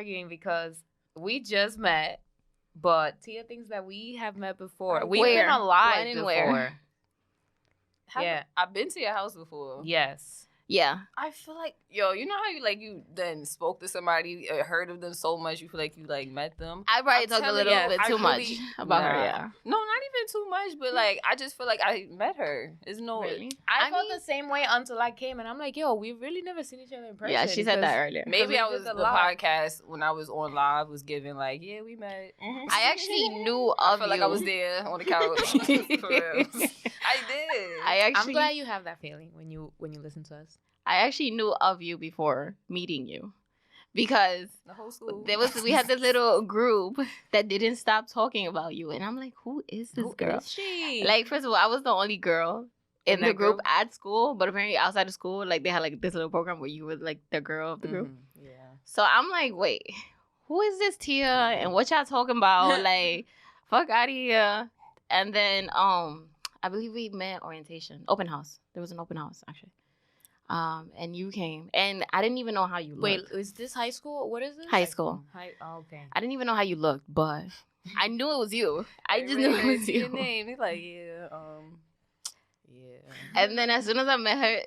arguing because we just met, but Tia thinks that we have met before. We've Where? been alive When and before. where? Yeah. I've been to your house before. Yes. Yeah. I feel like, you know how you then spoke to somebody, heard of them so much, you feel like you met them. I probably I'm talked a telling little you, bit I too much really- about her, Nah. yeah. No, not even too much, but I just feel like I met her. It's no. Really? I felt the same way until I came, and I'm like, yo, we've really never seen each other in person. Yeah, she said that earlier. Maybe we I did was a the lot. podcast when I was on live was giving yeah, we met. I actually knew I of felt you. like I was there on the couch. For real. I did. I'm glad you have that feeling when you listen to us. I actually knew of you before meeting you, because The whole school. we had this little group that didn't stop talking about you, and I'm like, who is this girl? Is she? Like, first of all, I was the only girl in the that group group? at school, but apparently outside of school, they had this little program where you were the girl of the group. Yeah. So I'm like, wait, who is this Tia? And what y'all talking about? Fuck out of here. And then I believe we met orientation, open house. There was an open house actually. And you came, and I didn't even know how you looked. Wait, is this high school? What is this? High school. Okay. I didn't even know how you looked, but I knew it was you. I just knew it was Your you. name. He's like, yeah. And then as soon as I met her,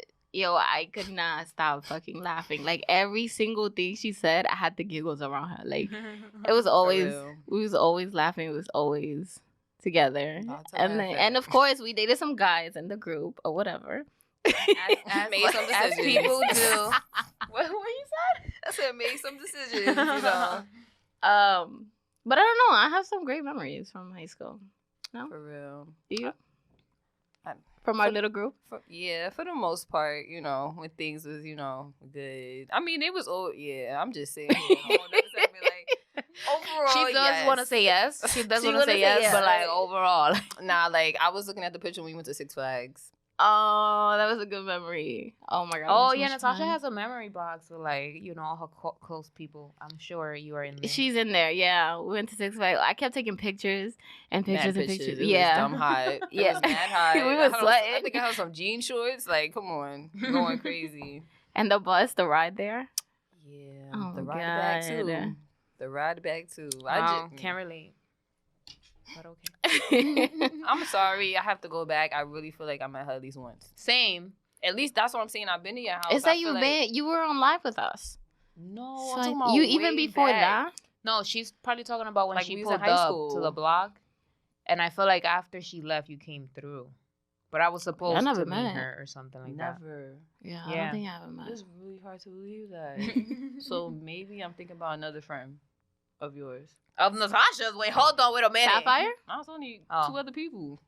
I could not stop fucking laughing. Every single thing she said, I had the giggles around her. It was always, we was always laughing. It was always together. And of course, we dated some guys in the group or whatever. As made some As decisions. people do. What you said? I said made some decisions. But I don't know. I have some great memories from high school. No, For real. do you? I- From our little group. For the most part, when things was, good. I mean, it was I'm just saying. Overall, She does want to say yes. She does want to say yes, but overall. Nah, I was looking at the picture when we went to Six Flags. Oh, that was a good memory. Oh my god. Oh it was yeah, so much Natasha fun. has a memory box with all her close people. I'm sure you are in there. She's in there. Yeah, we went to Six Flags. I kept taking pictures and pictures and pictures. It Yeah, was dumb hot. Yeah. It was mad hot. We I were had on- sweating. I think I had some jean shorts. Come on, going crazy. and the bus, the ride there. Yeah, Oh, the ride back God. too. The ride back too. I I can't relate. But okay. I'm sorry. I have to go back. I really feel like I met her at least once. Same. At least that's what I'm saying. I've been to your house. It's I that feel you've been. You were on live with us. No, So I'm talking about you even way before back. that. No, she's probably talking about when Like, she we was in pulled high up school. to the block, and I feel like after she left, you came through. But I was supposed I never to meet met. her or something like that. Never. Yeah, I Yeah. don't think I ever met. It's really hard to believe that. So maybe I'm thinking about another friend of yours. Of Natasha's. Wait, hold on, wait a minute. Sapphire. I was only Oh. 2 other people.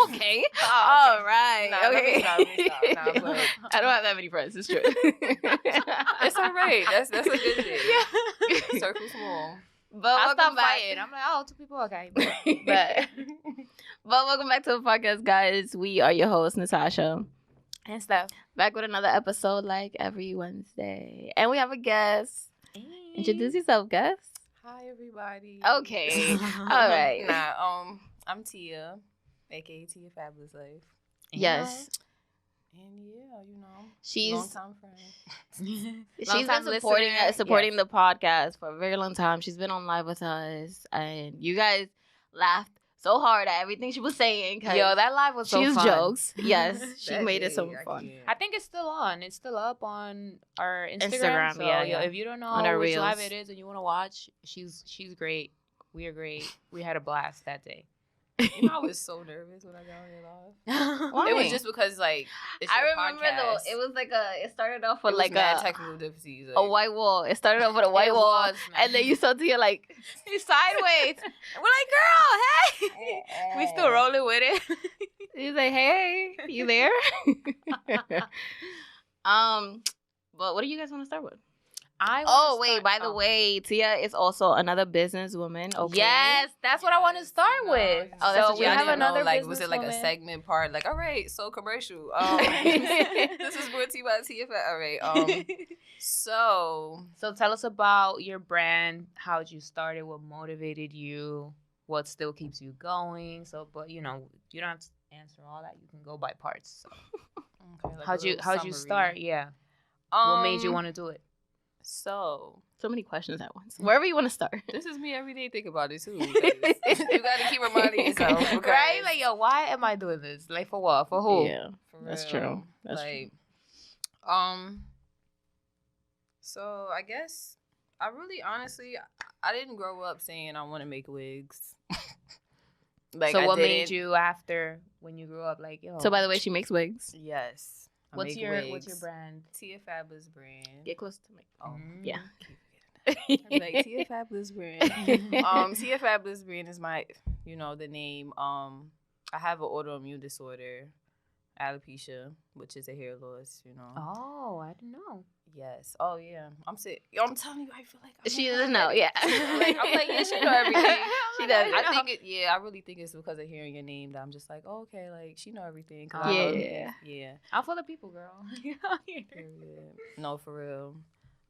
Okay. Oh, All right. Nah, let me okay. stop, let me stop. Nah, but- I don't have that many friends. It's true. It's all right. That's a good thing. Yeah. Circle small. But I welcome stopped back. fighting. I'm like, oh, 2 people, okay. But welcome back to the podcast, guys. We are your hosts, Natasha. And stuff. Back with another episode like every Wednesday. And we have a guest. Introduce yourself, guest. Hi, everybody. Okay. All right. Nah, I'm Tia, aka Tia Fabulous Life. Yes. And She's long-time friend. she's Long-time been supporting listener. us, supporting the podcast for a very long time. She's been on live with us, and you guys laughed so hard at everything she was saying. 'Cause Yo, that live was so she was fun. jokes. Yes, she That made it so day, I fun. can't. I think it's still on. It's still up on our Instagram. Instagram, So, yeah. If you don't know On our which live reels. it is and you want to watch, she's great. We are great. We had a blast that day. You know, I was so nervous when I got on your live. Why? It was just because, it's I your remember podcast. though, it was it started off with It was like mad a technical difficulties. a white wall. It started off with a white It wall, was, man. and then you saw Tia like Sideways. We're like, girl, hey. We still rolling with it. you say, "Hey, you there?" But what do you guys want to start with? Oh wait, by the way, Tia is also another businesswoman. Okay. Yes, that's what I want to start with. Oh, that's so what we you have didn't know, another was it like a businesswoman. segment part? All right, so commercial. This is brought to you by TFA. All right. So So tell us about your brand. How'd you start it? What motivated you? What still keeps you going? So, but you don't have to answer all that. You can go by parts. So. okay, like a How'd you little start? summary. Yeah. What made you want to do it? So many questions at once. Wherever you want to start. this is me every day thinking about it too. You gotta keep reminding yourself, Right? Like, yo, why am I doing this? Like, for what? For who? Yeah, For that's real. true. That's like, true. So I guess I really honestly I didn't grow up saying I want to make wigs. Like, so I what didn't- made you after when you grew up? Like, yo. So by the way, she makes wigs. Yes. I what's make your wigs. brand? Tia Fabulous brand. Get close to me. Oh, Yeah. I'm like Tia Fabulous brand. Tia Fabulous brand is my, the name. I have an autoimmune disorder, alopecia, which is a hair loss. Oh, I didn't know. Yes. Oh yeah. I'm saying. I'm telling you, I feel like She doesn't know. Yeah. I'm like, yeah, she know everything. She does. I think it. Yeah, I really think it's because of hearing your name that I'm just like, oh, okay, like she know everything. 'Cause I know- Yeah. yeah. I'm for the people, girl. Period. No, for real.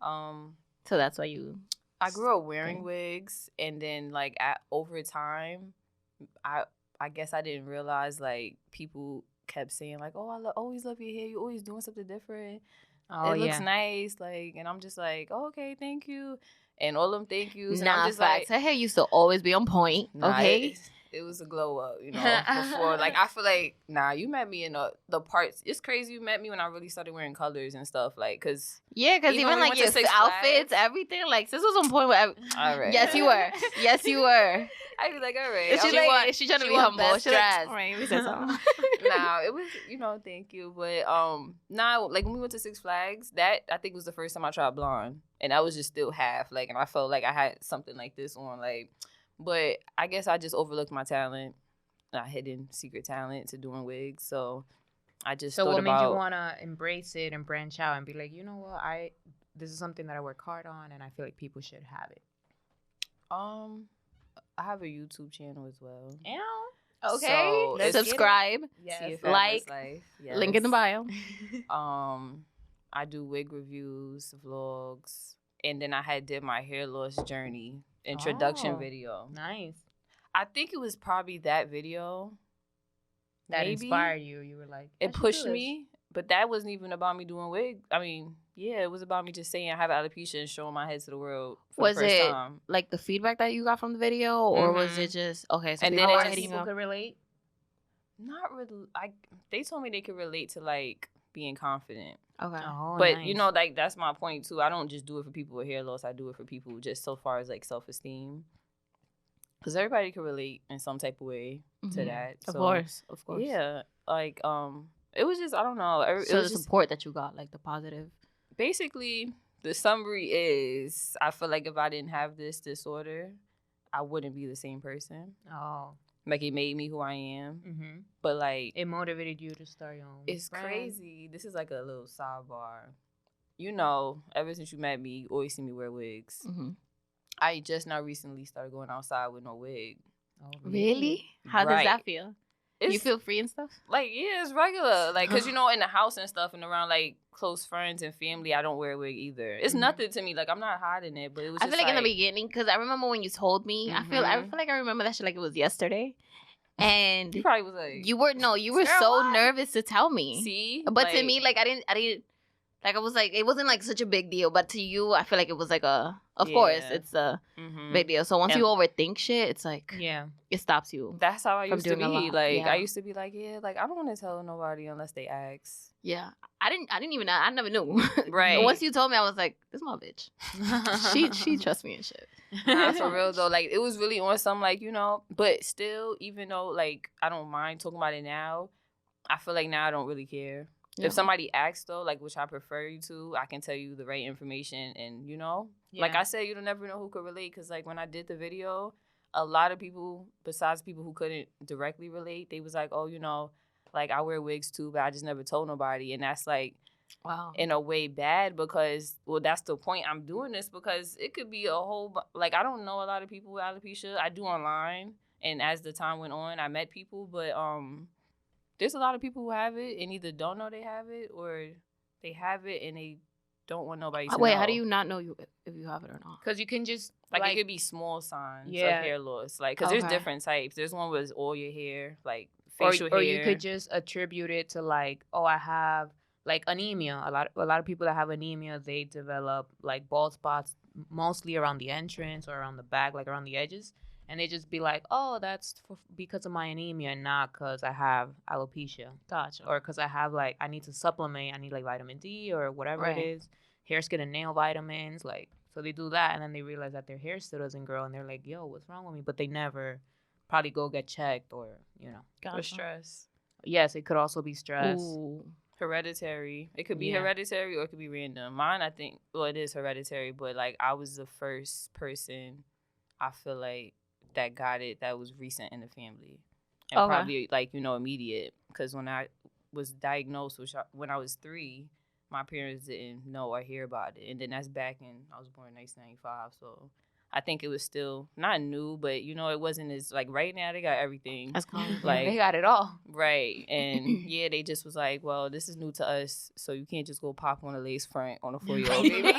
So that's why you. I grew up wearing Okay. wigs, and then like over time, I guess I didn't realize like people kept saying like, oh, always love your hair. You always doing something different. Oh, It looks yeah. nice, like, and I'm just like, oh, okay, thank you, and all them thank yous. And Nah, I'm just facts. like, Her hair used to always be on point. nah, Okay. it was a glow up, before. Like, I feel like, nah, you met me in the parts. It's crazy you met me when I really started wearing colors and stuff, like, cause Yeah, because Even even when we like went to your Six outfits, Flags- everything, like sis was on point with. all right, Yes, you were. Yes, you were. I'd be like, all right, She's I'm like, she's trying to she be want humble. best She's like, dressed. all right, we said something. nah, it was, thank you. But now, like when we went to Six Flags, that I think was the first time I tried blonde, and I was just still half, like, and I felt like I had something like this on, like, but I guess I just overlooked my talent, my hidden secret talent to doing wigs. So I just So thought what made about, you want to embrace it and branch out and be like, you know what, this is something that I work hard on, and I feel like people should have it. I have a YouTube channel as well. Okay. So, let's get it. Subscribe. Yes. Tia Fabulous Like, Life. Link in the Yes. bio. I do wig reviews, vlogs, and then I did my hair loss journey introduction Oh. video. Nice. I think it was probably that video That Maybe. inspired you. You were like, I it should do pushed this. me, but that wasn't even about me doing wig. I mean, yeah, it was about me just saying I have alopecia and showing my head to the world for Was the first it time. like the feedback that you got from the video, or was Mhm. it just okay? So And people then it were just- hitting you People up. could relate. Not really. They told me they could relate to like being confident. Okay. Oh, But nice. like that's my point too. I don't just do it for people with hair loss. I do it for people just so far as like self-esteem, because everybody can relate in some type of way to Mhm. that. Of So, course. Of course. yeah. Like it was just I don't know. It So was the just support that you got, like the positive. basically the summary is I feel like if I didn't have this disorder, I wouldn't be the same person. Oh. Like it made me who I am. Mm-hmm. But like It motivated you to start your own. it's brand. crazy. This is like a little sidebar. Ever since you met me, you always see me wear wigs. Mm-hmm. I just now recently started going outside with no wig. Oh, Really? How does Right. that feel? It's You feel free and stuff? like, yeah, it's regular. Like, cause in the house and stuff and around like close friends and family, I don't wear a wig either. It's Mhm. nothing to me. Like I'm not hiding it, but it was I just feel like in the beginning, because I remember when you told me, I feel Mhm. like I remember that shit like it was yesterday. And you probably was like, you were Girl, so what? nervous to tell me. see? But to me, like I didn't like I was like it wasn't like such a big deal. But to you, I feel like it was like of course Yeah. it's a Mhm. big deal. So once And- you overthink shit, it's like Yeah. it stops you. That's how I From used to doing a be. lot, Like yeah. I used to be like, yeah, like I don't want to tell nobody unless they ask. Yeah, I didn't even I never knew. Right. But once you told me, I was like, this is my bitch. She trusts me and shit. Nah, for real though, like it was really on some like but still, even though like I don't mind talking about it now, I feel like now I don't really care. Yeah. If somebody asks though, like which I prefer you to, I can tell you the right information, and like I said, you'll never know who could relate. Because like when I did the video, a lot of people, besides people who couldn't directly relate, they was like, oh, like I wear wigs too, but I just never told nobody, and that's like Wow. in a way bad because that's the point. I'm doing this because it could be a whole like I don't know a lot of people with alopecia. I do online, and as the time went on, I met people, but there's a lot of people who have it and either don't know they have it or they have it and they don't want nobody to Wait, know. how do you not know if you have it or not? Because you can just like it could be small signs Yeah. of hair loss, like because there's Okay. different types. There's one with all your hair, like or facial hair. you could just attribute it to like, oh, I have like anemia. A lot of people that have anemia, they develop like bald spots mostly around the entrance or around the back, like around the edges, and they just be like, "Oh, that's because of my anemia, and not because I have alopecia, Gotcha. or because I have like I need to supplement, I need like vitamin D or whatever it Right. is, hair, skin, and nail vitamins." Like, so they do that, and then they realize that their hair still doesn't grow, and they're like, "Yo, what's wrong with me?" But they never probably go get checked, or Or Gotcha. stress. yes, it could also be stress. Ooh. Hereditary. It could be Yeah. hereditary or it could be random. Mine, I think, well, it is hereditary, but like I was the first person I feel like that got it that was recent in the family, and Okay. probably like immediate. Because when I was diagnosed, when I was 3, my parents didn't know or hear about it, and then that's back in I was born in 1995, so. I think it was still not new, but it wasn't as like right now they got everything. That's common. Like- They got it all. Right. And yeah, they just was like, well, this is new to us, so you can't just go pop on a lace front on a 4-year-old baby.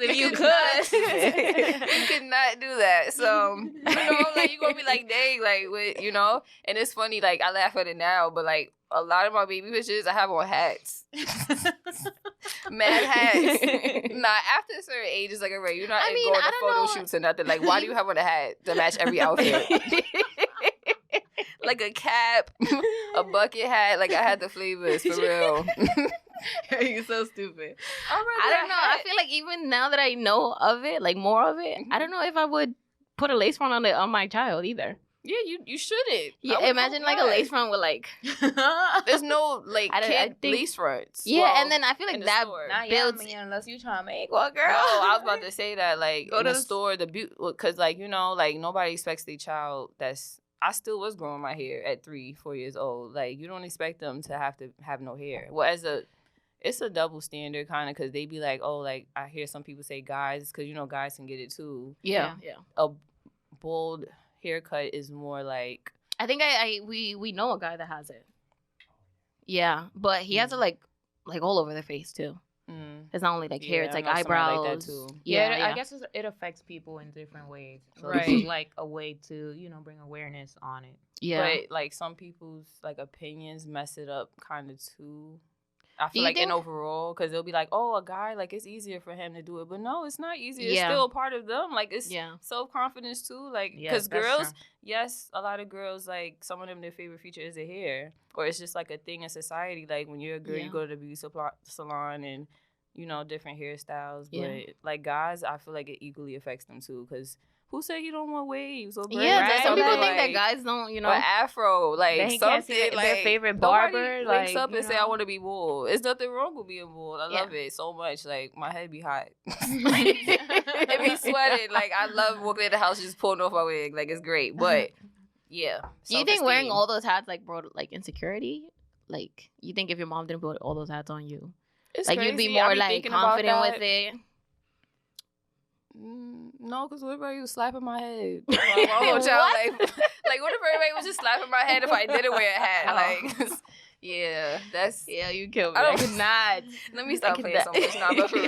If you could could. not, you could not do that. So, like you're gonna be like, dang, like what, and it's funny, like I laugh at it now, but like a lot of my baby pictures I have on hats. Mad hats. Nah, after a certain age, it's like, all right, you're not I mean, going I to don't photo know. shoots or nothing. Like, why do you have on a hat to match every outfit? Like a cap, a bucket hat. Like, I had the flavors, for real. You're so stupid. I I don't know. I feel like even now that I know of it, like more of it, I don't know if I would put a lace front on my child either. Yeah, you shouldn't. Yeah, I would imagine hope like a not. lace front with like There's no like I kid think- lace fronts. yeah, Well, and then I feel in like the that store. Not builds. yummy unless you trying to make one, girl. No, I was about to say that like Go in to the the- store, because like like nobody expects their child that's. I still was growing my hair at 3-4 years old. Like you don't expect them to have no hair. Well, it's a double standard kind of because they be like, oh, like I hear some people say guys because guys can get it too. Yeah. A bold haircut is more like I think we know a guy that has it. Yeah, but he has it like all over the face too. It's not only like hair; Yeah, it's I like know somebody like eyebrows. that, too. Yeah, I guess it affects people in different ways. So Right. this is like a way to, bring awareness on it. yeah. But like some people's like opinions mess it up kind of too. I Do feel you like in think- overall, because they'll be like, oh, a guy, like it's easier for him to do it, but no, it's not easy. It's Yeah. still a part of them. Like it's Yeah. self confidence too. Like Yes, because that's girls, true. yes, a lot of girls like some of them their favorite feature is their hair, or it's just like a thing in society. Like when you're a girl, Yeah. you go to the beauty salon and different hairstyles. Yeah. But like guys, I feel like it equally affects them too. Because who said you don't want waves or braids? Yeah, Right? some people Like- think that guys don't, Or afro, like They something can't see like their favorite nobody barber, wakes like, up and say I know. want to be bald. There's nothing wrong with being bald. I Yeah. love it so much. Like my head be hot. It be sweating. Like I love walking in the house just pulling off my wig. Like it's great. But yeah. Do you think wearing self-esteem. all those hats like brought like insecurity? Like you think if your mom didn't put all those hats on you, It's like you'd be crazy. I more like thinking about confident that. with it? No, because what if everybody was slapping my head? My mom was child, like what if everybody was just slapping my head if I didn't wear a hat? Oh. Like, yeah, that's. Yeah, you killed me. I I don't- could not. Let me stop could playing so not. much now, but for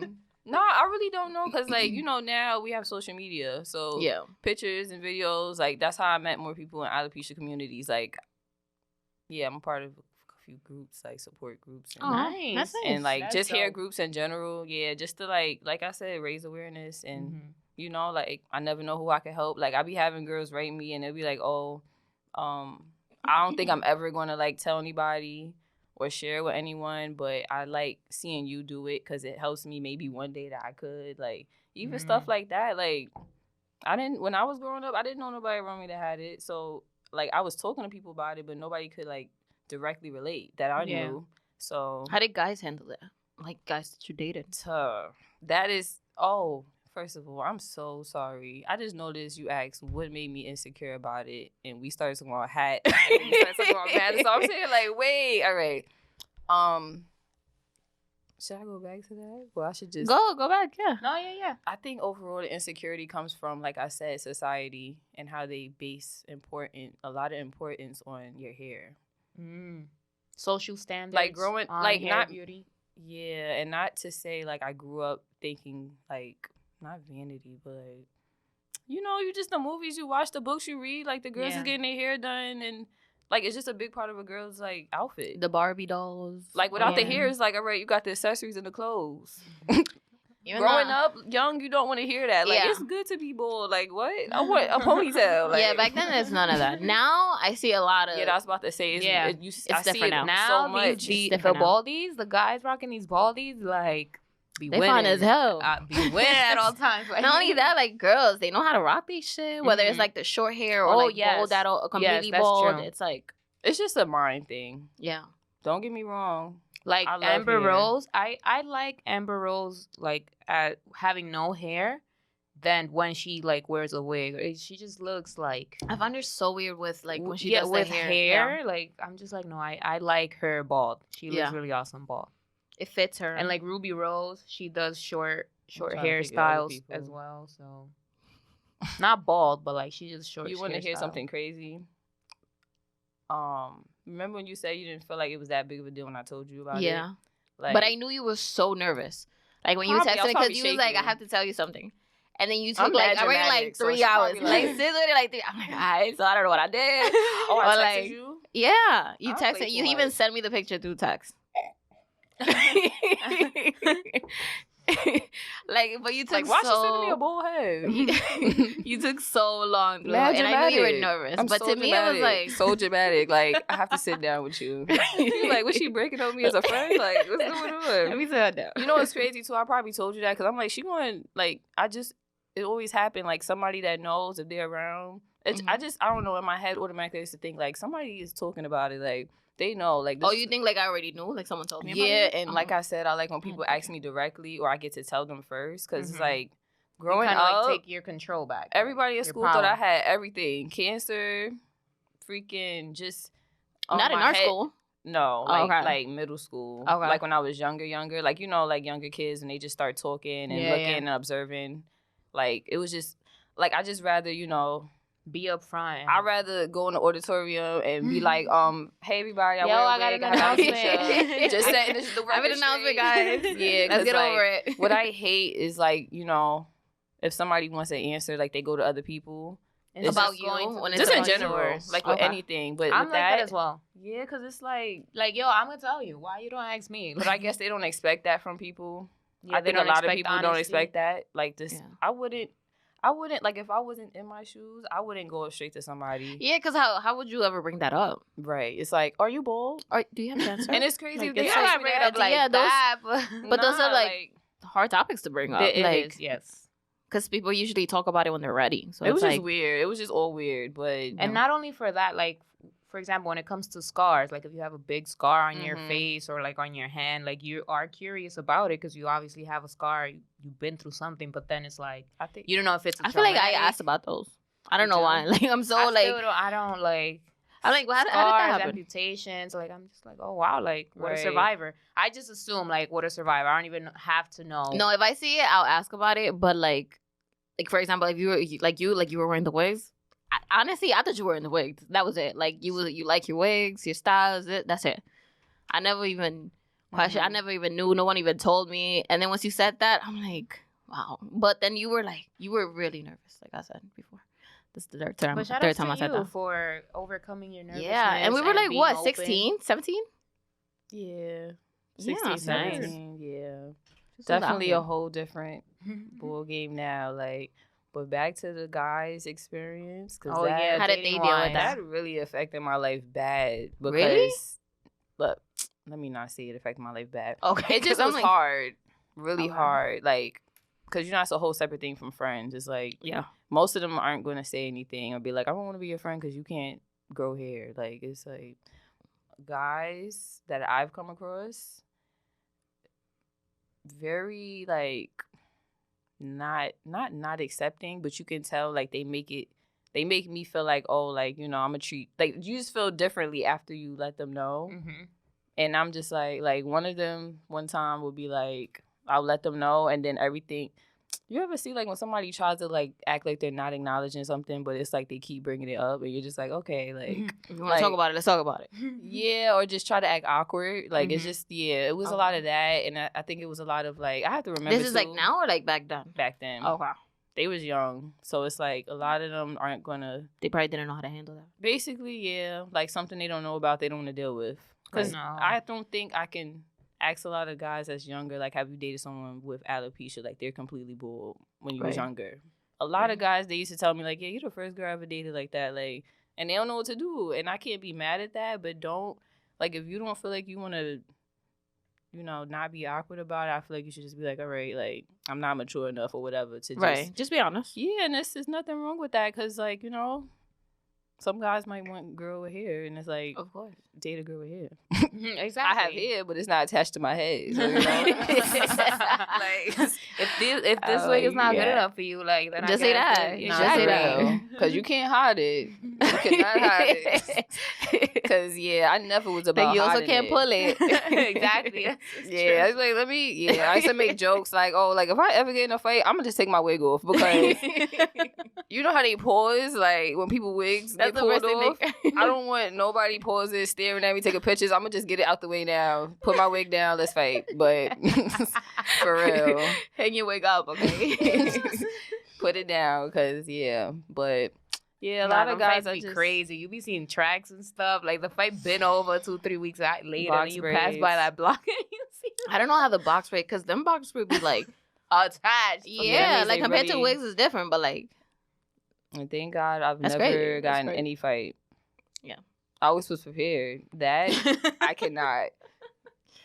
real. No, I really don't know because like now we have social media, so Yeah. pictures and videos, like that's how I met more people in alopecia communities. Like, yeah, I'm a part of a few groups, like support groups. And, Oh, Nice. That's nice. and like That's just hair dope. groups in general, yeah, just to like I said, raise awareness and Mhm. like I never know who I can help. Like I be having girls write me and they'll be like, oh, I don't think I'm ever gonna like tell anybody or share with anyone, but I like seeing you do it because it helps me maybe one day that I could like even stuff like that. Like when I was growing up, I didn't know nobody around me that had it, so like I was talking to people about it, but nobody could like directly relate that I Yeah. knew. So How did guys handle it? Like guys that you dated? that is first of all, I'm so sorry. I just noticed you asked what made me insecure about it, and we started talking about hat. And then we started talking about hat. So I'm saying like, wait, all right. Should I go back to that? Well, I should just Go back. Yeah. No, yeah. I think overall the insecurity comes from, like I said, society and how they base a lot of importance on your hair. Social standards. Like growing- on like hair not- beauty. Yeah, and not to say like I grew up thinking like not vanity, but you just the movies you watch, the books you read, like the girls Yeah. is getting their hair done and Like, it's just a big part of a girl's, like, outfit. The Barbie dolls. Like, without the hair, it's like, all right, you got the accessories and the clothes. Growing up young, you don't want to hear that. Like, it's good to be bald. Like, what? I want a ponytail. Like, yeah, back then there's none of that. Now I see a lot of. Yeah, I was about to say. It's different now. Now so much. the baldies, the guys rocking these baldies, like they fun as hell. Be winning at all times. Like, not only that, like girls, they know how to rock these shit. Whether it's like the short hair or bald that completely bald. True. It's like it's just a mind thing. Yeah. Don't get me wrong. Like Amber Rose, I like Amber Rose like at having no hair than when she like wears a wig. She just looks like I find her so weird with like when she does with the hair. Yeah. Like I'm just like no, I like her bald. She looks really awesome bald. It fits her. And like Ruby Rose, she does short hairstyles as well. So not bald, but like she just short. You want to hear something crazy? Remember when you said you didn't feel like it was that big of a deal when I told you about it? Yeah. Like, but I knew you were so nervous. Like when you texted me because you was like, I have to tell you something. And then you took like, I ran like 3 hours. Like, literally like 3 I'm like, alright, so I don't know what I did. Oh, I texted you? Yeah. You texted, you even sent me the picture through text. Like, but you took like, why she sending me a bald head? You took so long, bro. And I knew you were nervous. But to me, it was like so dramatic. Like, I have to sit down with you. Like, was she breaking on me as a friend? Like, what's going on? Let me sit down. You know what's crazy too? I probably told you that because I'm like, she going like, it always happened. Like somebody that knows if they're around. It's, I don't know. In my head, automatically, I used to think like somebody is talking about it. Like. They know, like. This you think like I already knew? Like someone told me. Yeah, about it? And like I said, I like when people ask me directly, or I get to tell them first, because it's like growing up, like, take your control back. Everybody at school thought I had everything: cancer, freaking just. Not in our school. No, like middle school. Okay. Like when I was younger, like like younger kids, and they just start talking and looking and observing. Like it was just like I just rather be up front. I'd rather go in the auditorium and be like, hey everybody, I got an announcement. Just saying this is the I have an announcement, guys. Yeah, let's get over it. What I hate is like, if somebody wants an answer, like they go to other people. It's about you, when it's just in general, like with anything. But I'm with like that as well. Yeah, because it's like, yo, I'm gonna tell you why you don't ask me. But I guess they don't expect that from people. Yeah, I think a lot of people don't expect that. Like this, yeah. I wouldn't, like, if I wasn't in my shoes, I wouldn't go straight to somebody. Yeah, because how would you ever bring that up? Right. It's like, are you bald? Or do you have cancer? And it's crazy. Like, they not bring it up like that. But those are, like, hard topics to bring up. It is, yes. Because people usually talk about it when they're ready. So it was just weird. It was just all weird. But and not only for that, like, for example, when it comes to scars, like if you have a big scar on your face or like on your hand, like you are curious about it because you obviously have a scar, you've been through something, but then it's like you don't know if it's. I feel like I asked about those. I don't know why. Like I'm so I'm like well, how did that happen? Amputations, like I'm just like, oh wow, like what a survivor. I just assume like what a survivor. I don't even have to know. No, if I see it, I'll ask about it. But like for example, if you were wearing the wigs. Honestly, I thought you were in the wigs. That was it. Like you like your wigs, your styles. That's it. I never even questioned. I never even knew. No one even told me. And then once you said that, I'm like, wow. But then you were really nervous. Like I said before, this is the third time. But shout out to you for overcoming your nervousness. Yeah, and we were like what, 16, 17? Yeah, 16, 17. Yeah, definitely a whole different ball game now. Like. But back to the guys' experience. How did they deal with that? That really affected my life bad. Because, really? Look, let me not say it affected my life bad. Okay. It just was hard. Really hard. Like, because it's a whole separate thing from friends. It's like, most of them aren't going to say anything or be like, I don't want to be your friend because you can't grow hair. Like, it's like, guys that I've come across, very, like, not accepting, but you can tell like they make me feel like, oh, like, I'm a treat, like you just feel differently after you let them know. And I'm just like one of them one time would be like, I'll let them know, and then everything. You ever see like when somebody tries to like act like they're not acknowledging something, but it's like they keep bringing it up, and you're just like, okay, like you want to talk about it, let's talk about it. Yeah, or just try to act awkward. Like it's just it was a lot of that, and I think it was a lot of like I have to remember. This is like now or like back then? Back then. Okay. they was young, so it's like a lot of them aren't gonna. They probably didn't know how to handle that. Basically, yeah, like something they don't know about, they don't want to deal with. Because I don't think I can ask a lot of guys that's younger, like, have you dated someone with alopecia? Like, they're completely bald when you was younger. A lot of guys, they used to tell me, like, yeah, you're the first girl I ever dated like that. Like, and they don't know what to do. And I can't be mad at that, but don't, like, if you don't feel like you want to, you know, not be awkward about it, I feel like you should just be like, all right, like, I'm not mature enough or whatever to just. Just be honest. Yeah, and there's nothing wrong with that because, like, you know, some guys might want girl with hair, and it's like, of course, date a girl with hair. Exactly. I have hair, but it's not attached to my head. So, you know? Like, if this wig is not good enough for you, like, then just say that. Just say that. Because you can't hide it. You cannot hide it. Because I never was about. You also can't pull it. Exactly. Yeah, it's like I used to make jokes like, oh, like if I ever get in a fight, I'm gonna just take my wig off because you know how they pause like when people wigs get pulled off. I don't want nobody pausing, staring at me, taking pictures. I'm gonna just get it out the way now. Put my wig down. Let's fight. But for real, hang your wig up, okay? Put it down, cause but. Yeah, a lot of guys be crazy. You be seeing tracks and stuff. Like the fight been over 2-3 weeks later, and you pass by that block and you see. I don't know how the box break, because them box break be like attached. Yeah, like compared to wigs is different, but like. And thank God I've never gotten any fight. Yeah, I always was prepared. That I cannot.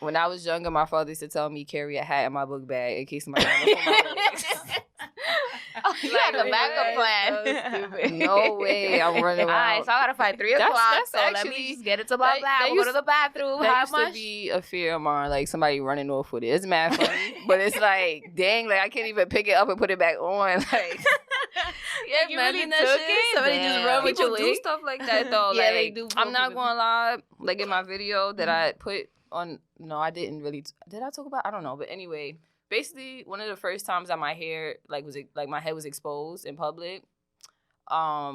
When I was younger, my father used to tell me carry a hat in my book bag in case somebody wanted to pull my legs. You had a backup plan. So no way I'm running around. All right, so I gotta fight 3 o'clock. So actually, let me just get it to my bag. We'll go to the bathroom. That used to be a fear of mine, like somebody running off with it. It's mad funny, but it's like, dang, like I can't even pick it up and put it back on. Like, yeah, you really took it. Somebody just run with your wig. Do stuff like that though. Yeah, like, they do. I'm not gonna lie. Like in my video that I put on, no, I didn't really. Did I talk about? I don't know, but anyway. Basically, one of the first times that my hair, my head was exposed in public, I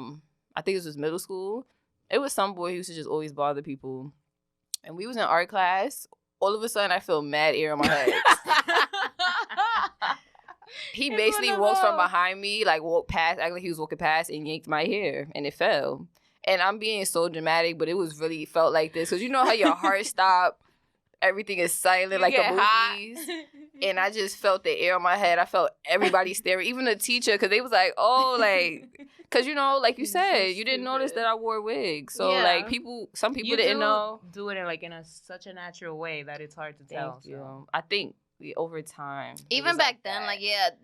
think this was middle school. It was some boy who used to just always bother people. And we was in art class. All of a sudden, I feel mad air on my head. He basically walked from behind me, like walked past, acting like he was walking past, and yanked my hair, and it fell. And I'm being so dramatic, but it was really felt like this. Because you know how your heart stopped? Everything is silent, like the movies. And I just felt the air on my head. I felt everybody staring, even the teacher, because they was like, oh, like, because, you know, like you said, you didn't notice that I wore wigs. So, like, some people didn't know. Do it in such a natural way that it's hard to tell. So. I think over time. Even back then,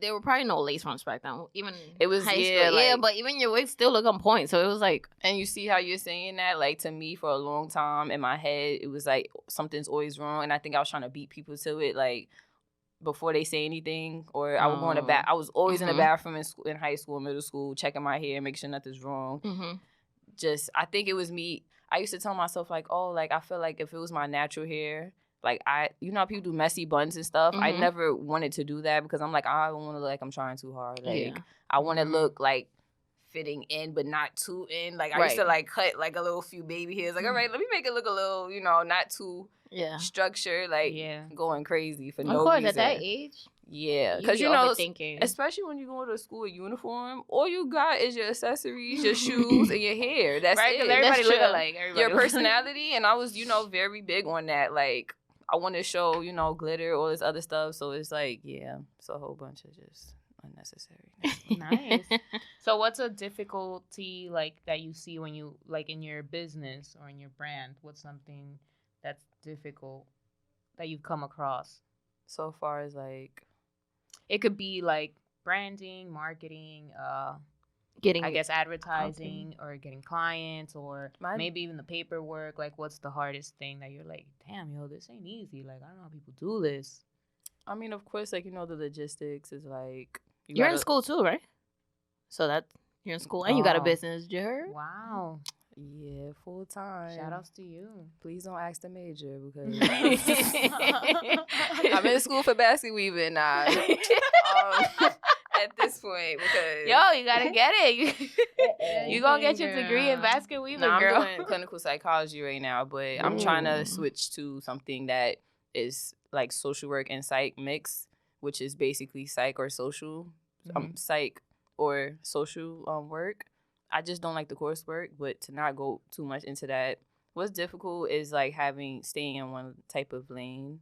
there were probably no lace fronts back then. Even it was, high school. But even your wigs still look on point. So it was like. And you see how you're saying that? Like, to me, for a long time, in my head, it was like, something's always wrong. And I think I was trying to beat people to it, like, before they say anything, or I would go in the bath. I was always in the bathroom in high school, middle school, checking my hair, making sure nothing's wrong. I think it was me. I used to tell myself like, oh, like I feel like if it was my natural hair, like you know how people do messy buns and stuff. I never wanted to do that because I'm like, I don't want to look like I'm trying too hard. Like I want to look like fitting in, but not too in. Like I used to like cut like a little few baby hairs. Like, all right, let me make it look a little, you know, not too. Structure, like going crazy for no reason. Of course, at that age. Yeah, because you know, especially when you go to a school uniform, all you got is your accessories, your shoes, and your hair. That's right. Because everybody look alike. Your personality, and I was, you know, very big on that. Like, I want to show, you know, glitter, all this other stuff. So it's like, it's a whole bunch of just unnecessary. Nice. So, what's a difficulty like that you see when you like in your business or in your brand? What's something that's difficult that you've come across so far? As like, it could be like branding, marketing, getting, I guess, advertising, or getting clients, or maybe even the paperwork. Like, what's the hardest thing that you're like, damn, yo, this ain't easy. Like, I don't know how people do this. I mean, of course, like, you know, the logistics is like you're in school too, right? So that you're in school and you got a business, you heard? Wow. Yeah, full time. Shout outs to you. Please don't ask the major because I'm in school for basket weaving now. At this point, because you gotta get it. You gonna get your degree in basket weaving, girl. I'm doing clinical psychology right now, but I'm trying to switch to something that is like social work and psych mix, which is basically psych or social. Psych or social work. I just don't like the coursework, but to not go too much into that. What's difficult is like staying in one type of lane.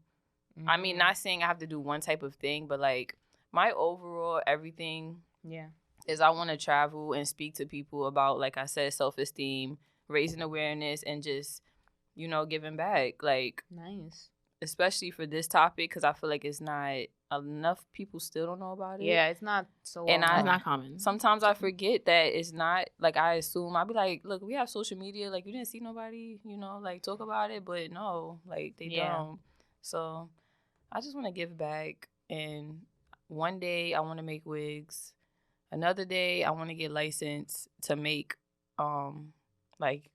Mm-hmm. I mean, not saying I have to do one type of thing, but like my overall everything is I want to travel and speak to people about, like I said, self-esteem, raising awareness, and just, you know, giving back. Like, nice. Especially for this topic, because I feel like it's not enough people still don't know about it. Yeah, it's not so and it's not common. Sometimes I forget that it's not, like, I assume, I'll be like, look, we have social media, like, you didn't see nobody, you know, like, talk about it, but no, like, they don't. So I just want to give back, and one day I want to make wigs. Another day I want to get licensed to make, like,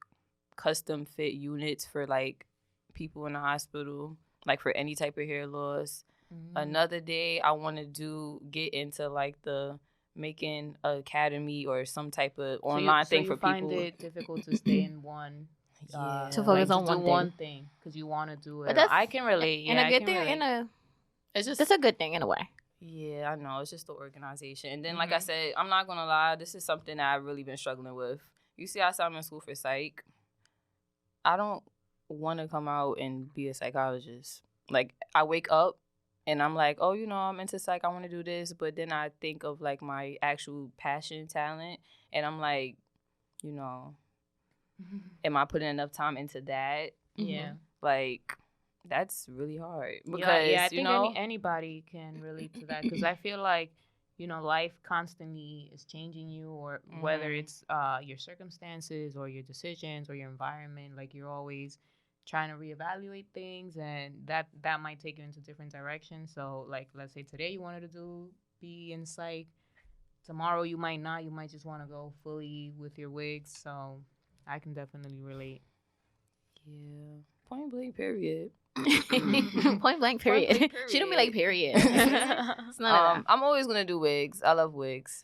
custom fit units for, like, people in the hospital, like for any type of hair loss. Mm-hmm. Another day I want to get into like the making academy or some type of online thing for people. So you find it difficult to stay in one, to focus on one thing because you want to do it. But I can relate. And a good thing, that's a good thing in a way. Yeah, I know. It's just the organization. And then, like I said, I'm not going to lie, this is something that I've really been struggling with. You see, I said I'm in school for psych. I don't want to come out and be a psychologist. Like, I wake up and I'm like, oh, you know, I'm into psych, I want to do this. But then I think of, like, my actual passion, talent, and I'm like, you know, am I putting enough time into that? Yeah. Like, that's really hard. Because, I think anybody can relate to that. Because I feel like, you know, life constantly is changing you, or whether it's your circumstances or your decisions or your environment, like, you're always trying to reevaluate things, and that might take you into different directions. So, like, let's say today you wanted to be in psych, tomorrow you might not. You might just want to go fully with your wigs. So I can definitely relate. Yeah. Point blank, period. Point blank, period. She don't be like, period. It's not I'm always gonna do wigs. I love wigs.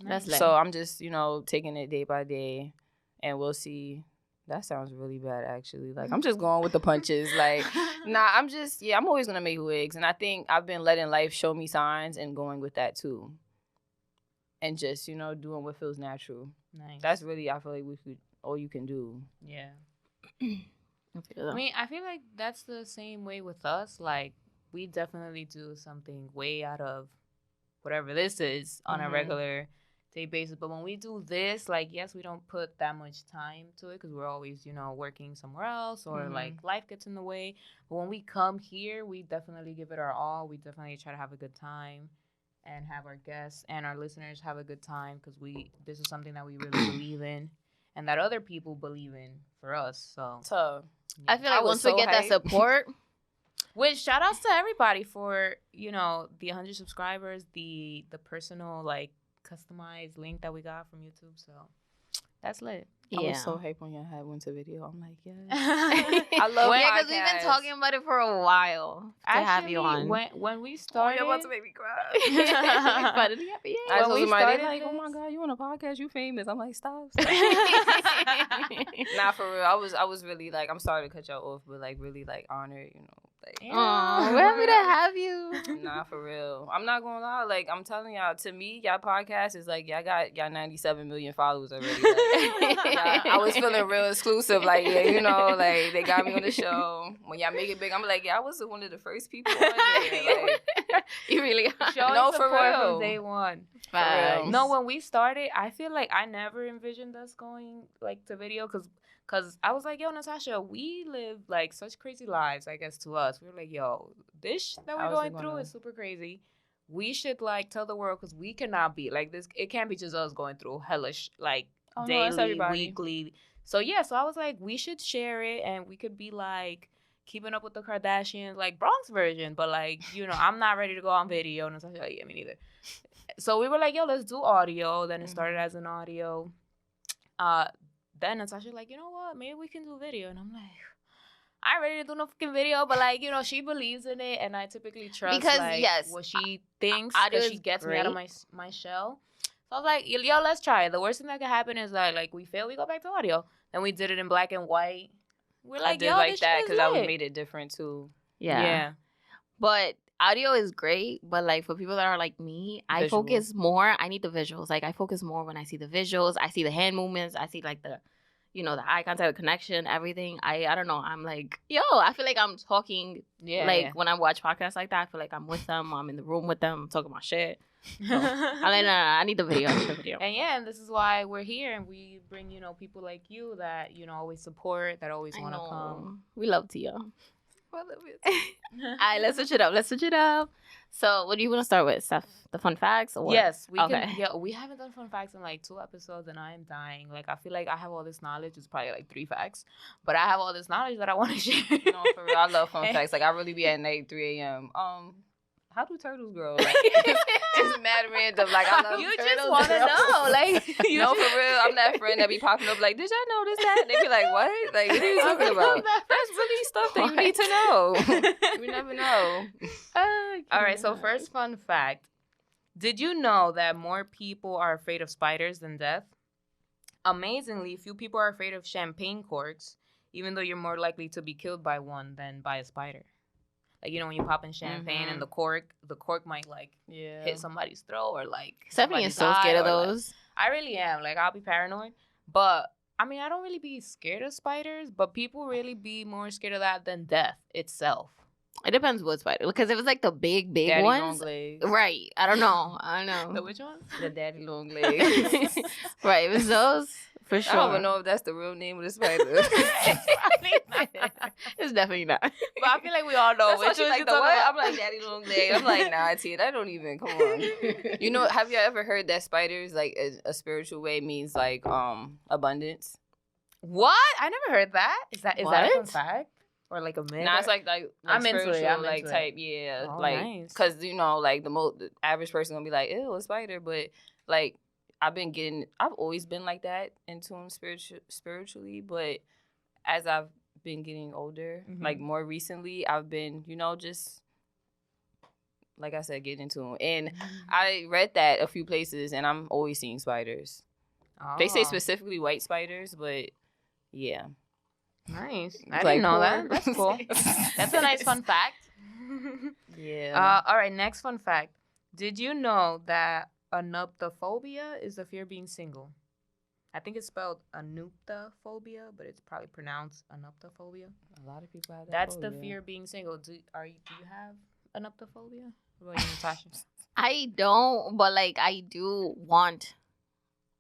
That's so I'm just, you know, taking it day by day, and we'll see. That sounds really bad, actually. Like, I'm just going with the punches. Like, I'm always gonna make wigs, and I think I've been letting life show me signs and going with that too, and just, you know, doing what feels natural. Nice. That's really, I feel like all you can do. Yeah. I mean, I feel like that's the same way with us. Like, we definitely do something way out of whatever this is on a regular day basis. But when we do this, like, yes, we don't put that much time to it because we're always, you know, working somewhere else, or like life gets in the way. But when we come here, we definitely give it our all. We definitely try to have a good time and have our guests and our listeners have a good time, because this is something that we really believe in and that other people believe in for us. So I feel like once we get that support, which shout outs to everybody for, you know, the 100 subscribers, the personal, like, customized link that we got from YouTube. So that's lit. I was so hyped when y'all had Winter video. I'm like, yeah. I love it. Yeah, because we've been talking about it for a while to have you on. When we started... you're about to make me cry. Finally happy. I told somebody, like, oh my God, you on a podcast, you famous. I'm like, stop. Nah, for real. I was really, like, I'm sorry to cut y'all off, but, like, really, like, honored, you know. Like, we're happy to have you. Nah, for real. I'm not gonna lie. Like, I'm telling y'all, to me, y'all podcast is like, y'all got 97 million followers already. Like, I was feeling real exclusive. Like, yeah, you know, like, they got me on the show. When y'all make it big, I'm like, yeah, I was one of the first people on there. Like, you really are. Showing support from day one. No, when we started, I feel like I never envisioned us going, like, to video, because I was like, yo, Natasha, we live, like, such crazy lives, I guess, to us. We were like, yo, this that we're going through is super crazy. We should, like, tell the world, because we cannot be, like, this. It can't be just us going through hellish, like, daily, weekly. So, yeah, so I was like, we should share it, and we could be, like, keeping up with the Kardashians, like, Bronx version. But, like, you know, I'm not ready to go on video. And Natasha, like, yeah, me neither. So we were like, yo, let's do audio. Then it started as an audio. Then Natasha like, you know what? Maybe we can do video. And I'm like, I ain't ready to do no fucking video. But, like, you know, she believes in it. And I typically trust, because, like, what she thinks. Because she gets me out of my shell. So I was like, yo, let's try it. The worst thing that could happen is, like we fail, we go back to audio. Then we did it in black and white. We're like, I did like that because I made it different, too. Yeah. But audio is great, but like for people that are like me, I Visual. focus more. I need the visuals. Like I focus more when I see the visuals. I see the hand movements. I see like the, you know, the eye contact, the connection, everything. I don't know. I'm like, yo, I feel like I'm talking. Yeah. Like when I watch podcasts like that, I feel like I'm with them. I'm in the room with them. I'm talking about shit. So, I'm like, no, I need the video. I need the video. And yeah, and this is why we're here, and we bring, you know, people like you that, you know, always support, that always I want to know. come. We love Tia. Well, it was- All right, let's switch it up. Let's switch it up. So, what do you want to start with, Steph? The fun facts? Or? Yes, we Okay. can. Yeah, we haven't done fun facts in like 2 episodes, and I am dying. Like, I feel like I have all this knowledge. It's probably like 3 facts, but I have all this knowledge that I want to share. No, for real, I love fun facts. Like I really be at night 3 a.m. How do turtles grow? Like, it's mad random. Like I love You turtles. just want to girl. know, like, you No, just- for real. I'm that friend that be popping up like, did y'all know this, that? And they be like, what? Like, what are you talking about? That's really stuff that you need to know. We never know. All right, so first fun fact. Did you know that more people are afraid of spiders than death? Amazingly, few people are afraid of champagne corks, even though you're more likely to be killed by one than by a spider. Like, you know, when you pop in champagne and the cork might like Yeah. hit somebody's throat or like Stephanie is so somebody's scared of eye or, like- those. I really am. Like, I'll be paranoid. But I mean, I don't really be scared of spiders, but people really be more scared of that than death itself. It depends what spider. Because if it's like the big Daddy ones, long legs. right? I don't know. I don't The know. which ones? The daddy long legs. Right, if it's those, for I sure. don't even know if that's the real name of the spider. It's definitely not. But I feel like we all know That's why which she's ones like you the talking what? about. I'm like daddy long leg. I'm like nah, Tia, that don't even come on. You know, have you ever heard that spiders like a spiritual way means like abundance? What? I never heard that. Is that a fun What? fact or like a myth? Nah, it's like I'm into it, spiritual, I'm like into it. type, yeah, Oh, like nice. because you know, like the average person gonna be like, ew, a spider, but like I've always been like that in tune spiritually, but as I've been getting older, Mhm. like more recently, I've been, you know, just like I said, getting into them. And I read that a few places, and I'm always seeing spiders. They say Oh, specifically white spiders, but yeah. nice. I It's didn't know poor. that. That's cool. That's a nice fun fact. Yeah. All right, next fun fact. Did you know that anuptophobia is the fear of being single? I think it's spelled anuptophobia, but it's probably pronounced anuptophobia. A lot of people have that. That's the phobia. fear of being single. Do you have anuptophobia? What about you, Natasha? I don't, but like I do want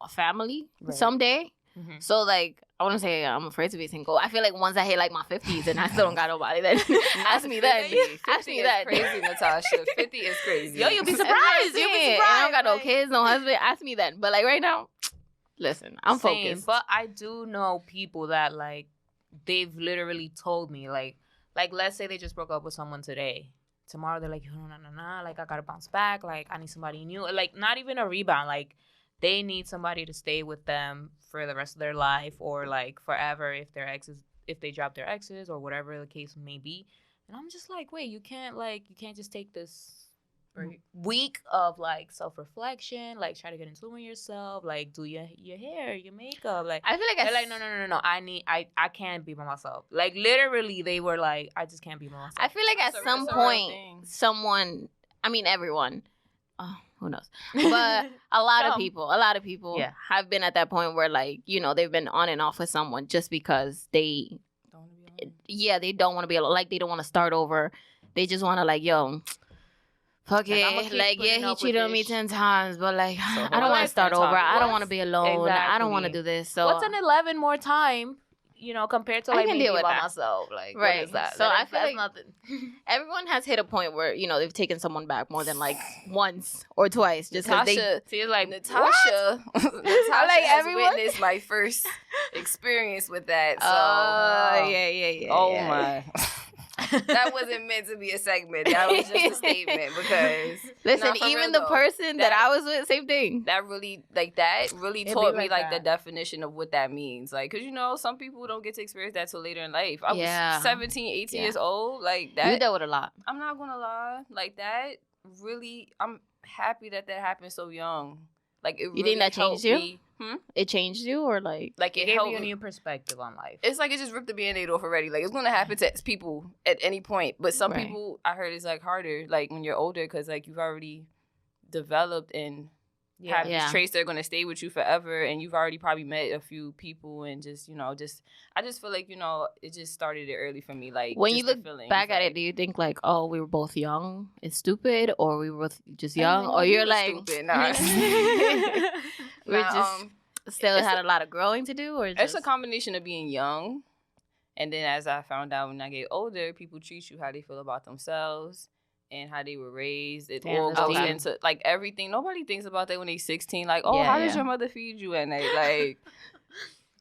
a family Right. someday. Mhm. So like I want to say I'm afraid to be single. I feel like once I hit like my 50s and I still don't got nobody, then ask me then. 50 Ask me is then. crazy, Natasha. 50 is crazy. Yo, you'll be That's what surprised. I'm You'll be saying. surprised. And I don't got no like- kids, no husband. Ask me then. But like right now, listen, I'm Same, focused. but I do know people that like they've literally told me like let's say they just broke up with someone today. Tomorrow they're like, no, like I gotta bounce back. Like I need somebody new. Like not even a rebound. Like they need somebody to stay with them for the rest of their life or like forever if they drop their exes or whatever the case may be. And I'm just like, wait, you can't just take this week of like self-reflection, like try to get in tune with yourself, like do your hair, your makeup, like I feel like they're like no, I can't be by myself. Like literally they were like, I just can't be by myself. I feel like at It's a- some it's a real point, thing. someone, I mean everyone, who knows? But a lot of people Yeah. have been at that point where like, you know, they've been on and off with someone just because they Don't wanna be alone. they don't want to be alone. Like, they don't want to start over. They just want to, like, yo, fuck Like, I'ma it. keep Like, putting he up with cheated on me this 10 times, but, like, I don't hold want on. to start over. I don't want to What's- be alone. I don't want to Exactly. do this. So, what's an 11 more time, you know, compared to I like can me deal with by that. myself? Like, Right. what is that? So I That's feel like- nothing. everyone has hit a point where, you know, they've taken someone back more than, like, once or twice. Just because they... Natasha, See, it's like Natasha, Natasha like has everyone? witnessed my first experience with that. So, yeah. oh yeah. my, that wasn't meant to be a segment. That was just a statement because Listen, Nah, for even real the though. person that That- I was with, same thing. that really It be taught me like like the that. definition of what that means. Like, cause you know, some people don't get to experience that till later in life. I Yeah. was 17, 18 Yeah. years old. Like You that, dealt with a lot. I'm not gonna lie. Like that, really, I'm happy that happened so young. Like it. You really think that changed you? Me. It changed you, or like Like It it gave helped you a me. new perspective on life. It's like it just ripped the Band-Aid off already. Like it's gonna happen to people at any point. But some Right. people, I heard, it's like harder. Like when you're older, because like you've already developed and have Yeah. these traits that are gonna stay with you forever, and you've already probably met a few people, and just I just feel like it just started it early for me. Like when just you the look feelings, back at like, it, do you think like, oh, we were both young and stupid, or we were both just I young, didn't or know you're you like were stupid. Nah. we're Nah, just still it's had a- a lot of growing to do, or It's just a combination of being young, and then as I found out when I get older, people treat you how they feel about themselves and how they were raised. It Damn, all that's goes deep. into like everything. Nobody thinks about that when they're 16. Like, oh, Yeah, how does yeah. your mother feed you at night? Like,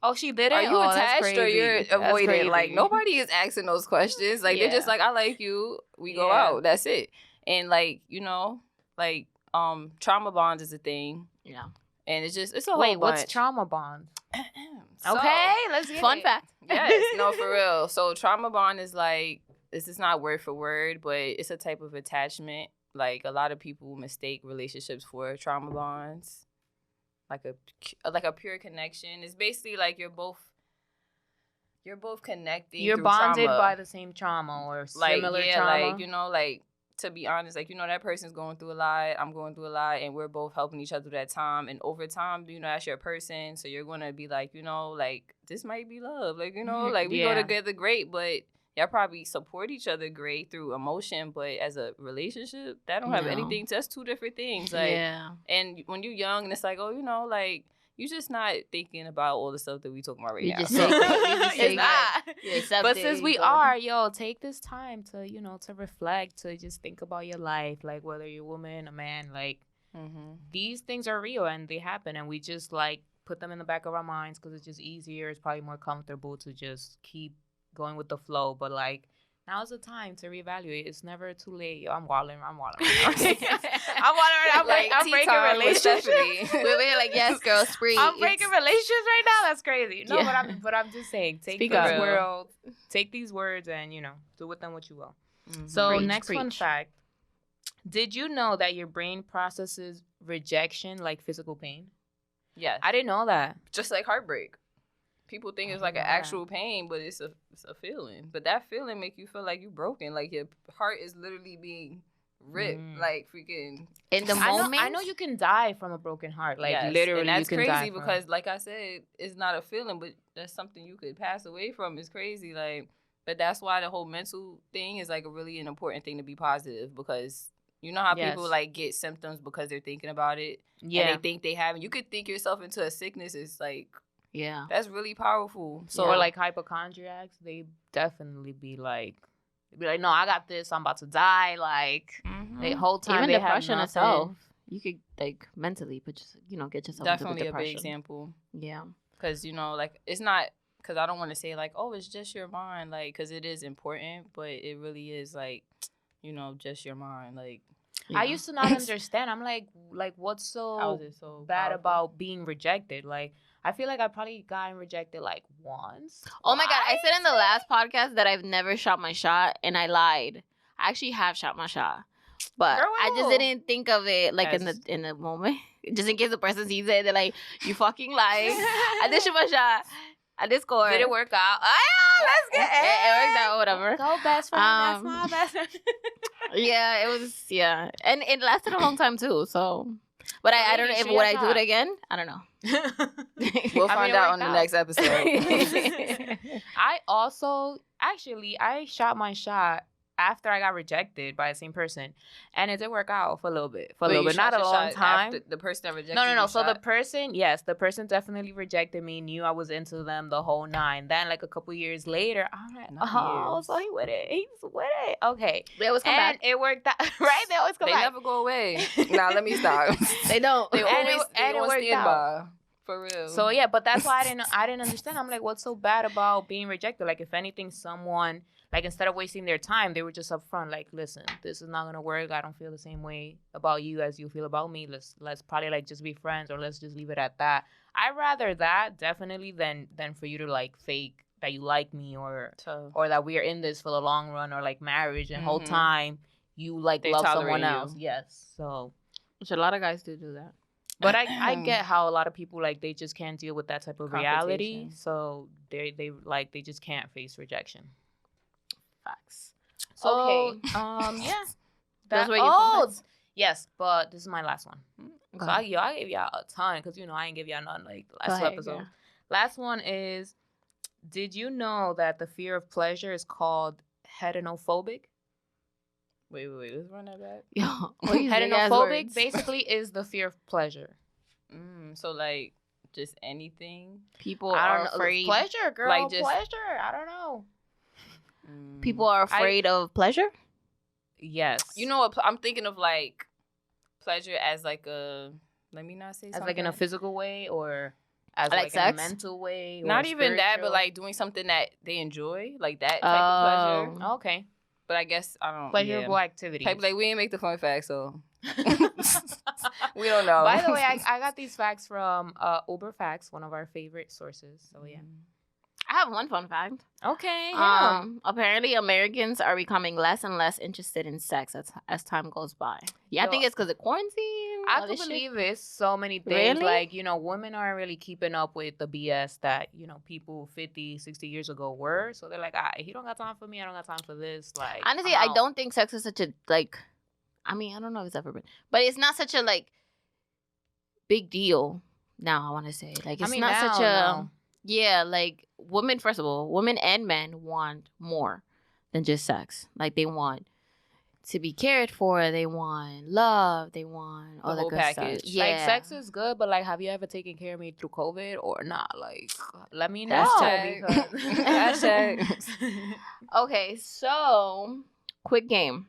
Oh, she didn't? are you Oh, that's attached or crazy. you're That's avoiding? crazy. Like, nobody is asking those questions. Like, they're just Yeah. like, I like you. We go Yeah. out. That's it. And like, trauma bonds is a thing. yeah. And it's a whole Wait, bunch. what's trauma bond? So- Okay, let's get Fun it. fact. Yes, no, for real. So trauma bond is like, this is not word for word, but it's a type of attachment. Like a lot of people mistake relationships for trauma bonds, like a pure connection. It's basically like you're both connecting. You're through bonded trauma. by the same trauma or like similar yeah, trauma. like to be honest, like that person's going through a lot. I'm going through a lot, and we're both helping each other through that time. And over time, that's your person, so you're gonna be like, like this might be love, like like we go Yeah. together great, but y'all probably support each other great through emotion, but as a relationship, that don't have No. anything. That's two different things. Like, Yeah. and when you're young, and it's like, oh, like you're just not thinking about all the stuff that we talking about right You now. just So- take it. You just It's take it. not. You accept But it, since you we go with are, it. take this time to, to reflect, to just think about your life, like whether you're a woman, a man, like Mhm. these things are real and they happen, and we just like put them in the back of our minds because it's just easier. It's probably more comfortable to just keep going with the flow. But like now's the time to reevaluate. It's never too late. Yo, I'm walling. I'm walling. I'm Like tea breaking time with relationships. Stephanie. We're like, yes, girl, spree. I'm breaking It's- relationships right now. That's crazy. No, Yeah. but I'm just saying, take Speak these up. words, take these words, and do with them what you will. Mhm. So Preach, next fun preach. fact: did you know that your brain processes rejection like physical pain? yes, I didn't know that. just like heartbreak. People think it's like an Yeah. actual pain, but it's a feeling. But that feeling make you feel like you broken, like your heart is literally being ripped, Mm. like freaking. in the I moment. know you can die from a broken heart, like Yes, literally. and that's you can die crazy from- because, like I said, it's not a feeling, but that's something you could pass away from. It's crazy, like. But that's why the whole mental thing is like a really an important thing to be positive, because you know how people Yes. like get symptoms because they're thinking about it. yeah, And they think they have it. You could think yourself into a sickness. It's like, Yeah. that's really powerful. So or like hypochondriacs, they definitely be like, no, I got this. I'm about to die. Like Mhm. the whole time, Even they have depression nothing. itself. You could like mentally put get yourself definitely into a big depression. example. Yeah. Because, like, it's not, because I don't want to say, like, oh, it's just your mind. Like, because it is important, but it really is, like, just your mind. Like, I used to not understand. I'm like what's how so is it so bad powerful? about being rejected? Like, I feel like I probably gotten rejected like once. Oh my god! I Twice? said in the last podcast that I've never shot my shot, and I lied. I actually have shot my shot, but Girl, I just wow. didn't think of it like As- in the moment. Just in case the person sees it, they're like, "You fucking lied." I did shoot my shot. I did score. Did it work out? Ah, let's get It worked out. Whatever. Go best friend. That's Um, my best friend. Yeah, it was. Yeah, and it lasted a long time too. So, but So I don't maybe know if shoot would your I do shot. it again. I don't know. We'll I find mean, it out worked on the out. next episode. I also I shot my shot after I got rejected by the same person, and it did work out for a little bit. But you not shot a your long shot time. after the person that rejected No. you So the shot? person definitely rejected me. Knew I was into them the whole nine. Then like a couple years later, I'm like, Not oh, years. so he with it. He's with it. Okay, They always come and back. it worked out. Right? They always come They back. never go away. Nah, let me stop. They don't. They And it- always and it on worked standby. For real. So yeah, but that's why I didn't understand. I'm like, what's so bad about being rejected? Like, if anything, someone like instead of wasting their time, they were just upfront. Like, listen, this is not gonna work. I don't feel the same way about you as you feel about me. Let's probably like just be friends, or let's just leave it at that. I'd rather that definitely than for you to like fake that you like me or that we are in this for the long run or like marriage and whole Mhm. time you like They love tolerate someone you. else. Yes. So Which a lot of guys do that. But I get how a lot of people like they just can't deal with that type of reality, Confrontation. so they just can't face rejection. Facts. So, Okay. yeah. Those were your fun facts? Yes, but this is my last one. Go So ahead. I gave y'all a ton because I ain't give y'all none like the Go last two ahead, episodes. girl. Last one is, did you know that the fear of pleasure is called hedonophobic? Wait. Let's run that back. Yo, what these big ass Hedonophobic words? basically is the fear of pleasure. So like just anything. People I are don't know. afraid. Pleasure, girl. Like, just- pleasure. I don't know. People are afraid of pleasure. Yes. You know what? I'm thinking of like pleasure as like a. Let me not say as something. like in a physical way or as Like like in sex? a mental way. Not or even that, but spiritual? like doing something that they enjoy, like that type of pleasure. Oh. Okay. But I guess I don't. Pleasurable activities. Type like we didn't make the fun fact, so we don't know. By the way, I got these facts from Uber Facts, one of our favorite sources. So yeah. I have one fun fact. Okay. Apparently Americans are becoming less and less interested in sex as time goes by. Yeah, I Yo, think it's because of quarantine. I all could this shit. believe it's so many things. Really? Like, women aren't really keeping up with the BS that, people 50, 60 years ago were. So they're like, he don't got time for me. I don't got time for this. Like, Honestly, I'm I out. don't think sex is such a like. I mean, I don't know if it's ever been, but it's not such a like big deal. Now I want to say like it's not such a no. yeah like women. First of all, women and men want more than just sex. Like they want to be cared for. They want love. They want all The the whole good package. stuff. Yeah, Like, sex is good, but, like, have you ever taken care of me through COVID or not? Like, let me know. Hashtag. Because... Hashtag. Okay, so quick game.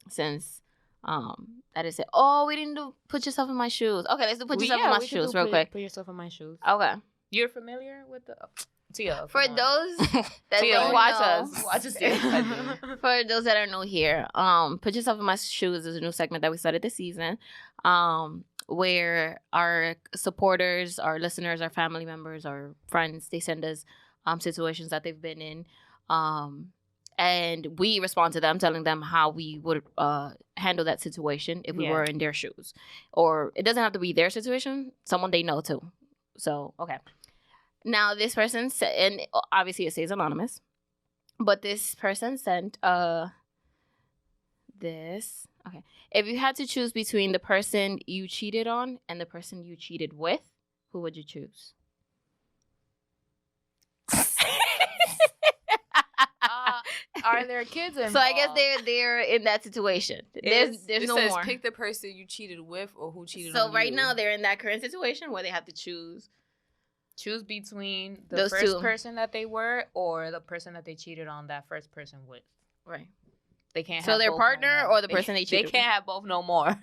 Since that is it. Oh, we didn't do put yourself in my shoes. Okay, let's do put yourself in my shoes real quick. Put yourself in my shoes. Okay. You're familiar with the Tia? For come on. those that Tia, don't watch know, us. Watch us. Tia. for those that are new here, put yourself in my shoes is a new segment that we started this season, where our supporters, our listeners, our family members, our friends, they send us situations that they've been in, and we respond to them, telling them how we would handle that situation if we Yeah. were in their shoes, or it doesn't have to be their situation, someone they know too. So okay. Now, this person said, and obviously it says anonymous, but this person sent this. Okay. If you had to choose between the person you cheated on and the person you cheated with, who would you choose? Are there kids involved? So I guess they're in that situation. There's It no says more. pick the person you cheated with or who cheated So on right you. now they're in that current situation where they have to choose. choose between the Those first two. person that they were or the person that they cheated on that first person with. Right. They can't. So have their both partner no more. or the person they cheated They can't have both no more.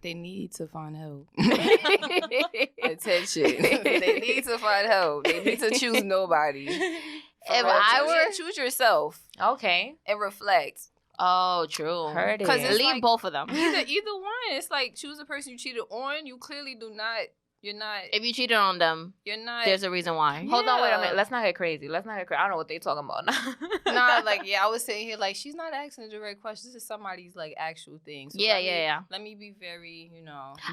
They need to find help. with. Attention. They need to find help. They need to choose nobody. If I were- choose yourself Okay. and reflect. Oh, true. Heard it. 'Cause it's Leave like- both of them. Either one. It's like choose the person you cheated on. You clearly do not. You're not. If you cheated on them, You're not. there's a reason why. Hold on, wait a Yeah. minute. Let's not get crazy. I don't know what they talking about now. Nah, like I was saying here, like she's not asking a direct question. This is somebody's like actual thing. So Yeah, let me- yeah. Let me be very,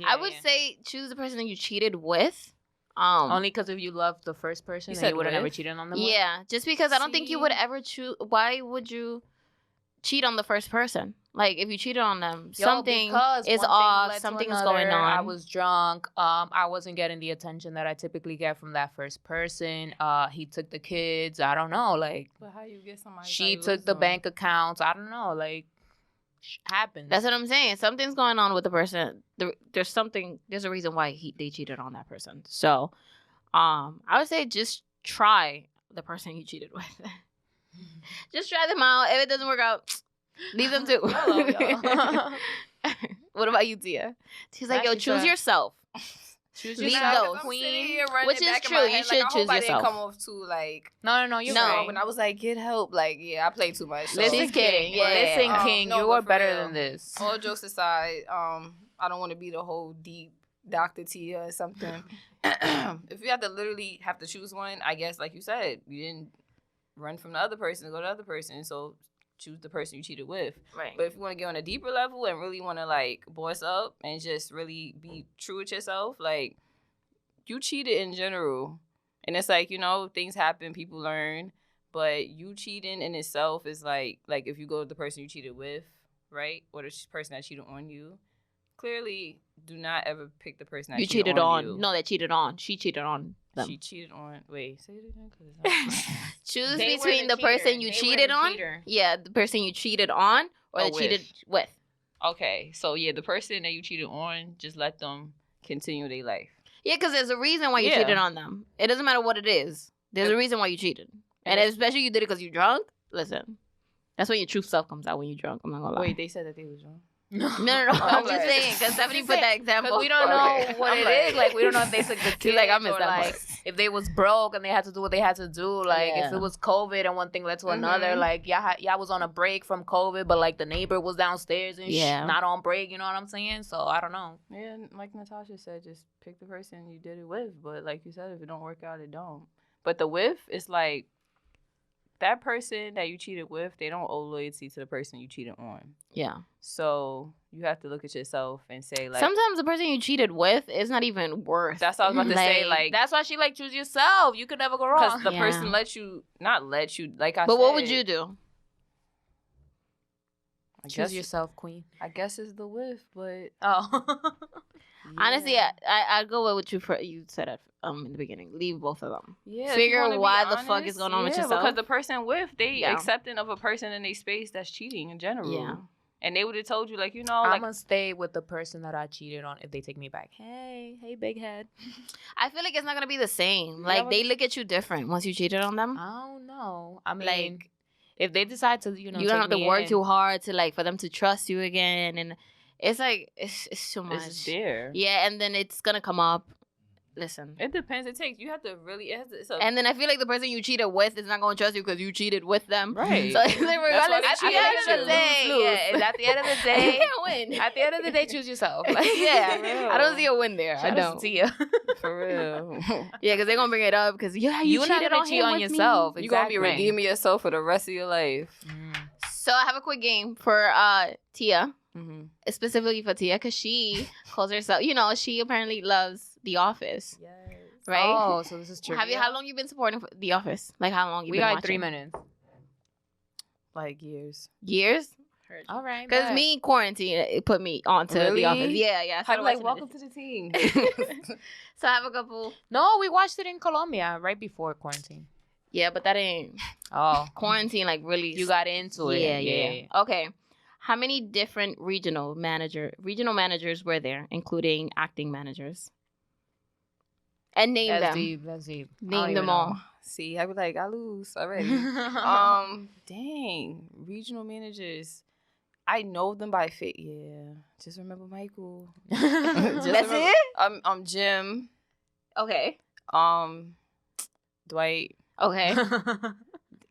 I would say choose the person that you cheated with. Only because if you love the first person, You then said you would have never with? cheated on them. Yeah, just because I don't think you would See? ever choose. Why would you cheat on the first person? Like if you cheated on them, Yo, something because is one thing off. led to Something's going another. on. I was drunk. I wasn't getting the attention that I typically get from that first person. He took the kids. I don't know. Like But how you get somebody? she took the bank accounts. I don't know. Like happens. That's what I'm saying. Something's going on with the person. There's something. There's a reason why they cheated on that person. So, I would say just try the person you cheated with. Just try them out. If it doesn't work out, leave them too. YOLO, yo. What about you, Tia? She's like, Nah, yo, she choose said- yourself. Choose Leave yourself, those. queen. Which is true. You should choose I yourself. didn't come off too like. No, you're No. right. When I was like, get help. Like, yeah, I played too much. So. Listen, She's kidding. King. Yeah. Listen, King. No, you but are for better real. than this. All jokes aside, I don't want to be the whole deep Dr. Tia or something. If you have to choose one, I guess, like you said, you didn't run from the other person to go to the other person. So choose the person you cheated with. Right. But if you want to get on a deeper level and really want to like boss up and just really be true with yourself, like you cheated in general. And it's like, you know, things happen, people learn, but you cheating in itself is like if you go to the person you cheated with, right? Or the person that cheated on you, clearly do not ever pick the person that you cheated on. you. No, they cheated on. She cheated on them. She cheated on. Wait, say it again. 'Cause it's not- Choose They were between the cheater. person you They were cheated the on. cheater. Yeah, the person you cheated on or Or the cheated with. with. Okay, so yeah, the person that you cheated on, just let them continue their life. Yeah, because there's a reason why you Yeah. cheated on them. It doesn't matter what it is. There's a reason why you cheated. And especially you did it because you're drunk. Listen, that's when your true self comes out when you're drunk. I'm not gonna lie. Wait, they said that they was wrong. No. I'm I'm just like- saying because Stephanie put that example. Because we don't know what it is. Like, we don't know if they took the She's kid like, I missed or that like part. if they was broke and they had to do what they had to do. Like, if Yeah. it was COVID and one thing led to another. Mhm. Like, y'all was on a break from COVID, but like the neighbor was downstairs and Yeah. not on break. You know what I'm saying? So I don't know. Yeah, like Natasha said, just pick the person you did it with. But like you said, if it don't work out, it don't. But the with is like that person that you cheated with, they don't owe loyalty to the person you cheated on. Yeah. So you have to look at yourself and say like, Sometimes the person you cheated with is not even worth. that's what I was about to say. Like, That's why she like choose yourself. You could never go wrong. because the Yeah. person not let you. Like I But said, what would you do? I choose guess yourself, queen. I guess it's the with, but Oh. Honestly, yeah. I'd go with what you said at in the beginning. Leave both of them. Yeah, if Figure you wanna be why the fuck honest, is going on with yeah, yourself. Because the person with they Yeah. accepting of a person in their space that's cheating in general. Yeah. And they would have told you like, you know, I'm like gonna stay with the person that I cheated on if they take me back. Hey, big head. I feel like it's not gonna be the same. Yeah, Like but- they look at you different once you cheated on them. I don't know. I mean, Like, if they decide to, you know, you don't take have to me work in, too hard to like for them to trust you again, and it's like it's too much. it's just there. Yeah, and then it's gonna come up. Listen. It depends. It takes you have to really. It's a, And then I feel like the person you cheated with is not going to trust you because you cheated with them. right. So it's like, regardless, why at they the end of cheat. the day, Lose. yeah, At the end of the you day, can't win. at the end of the day, choose yourself. Like, Yeah, I don't see a win there. I Shout out don't. to Tia. for real. Yeah, because they're gonna bring it up because yeah, you You're not cheated gonna on cheat him on with yourself. me. You gonna be Exactly. redeeming yourself for the rest of your life. So I have a quick game for Tia, Mm-hmm. specifically for Tia, because she calls herself. You know, she apparently loves The Office, Yes. right? Oh, so this is true. How long you been supporting The Office? Like how long you We been got watching? 3 minutes. Like years. Years? All right. Because bet. me quarantine it put me onto Really? The Office. Yeah. I I'd started be like, watching welcome it. to the team. So I have a couple. No, we watched it in Colombia right before quarantine. Yeah, but that ain't Oh, quarantine. Like really, you got into it. Yeah. Okay. How many different regional managers were there, including acting managers? And name That's them. deep. That's deep. I don't Name even them know. all. See, I'd be like, I lose already. Dang, regional managers. I know them by fit. Yeah, just remember Michael. Just That's remember- it. Jim. Okay. Dwight. Okay.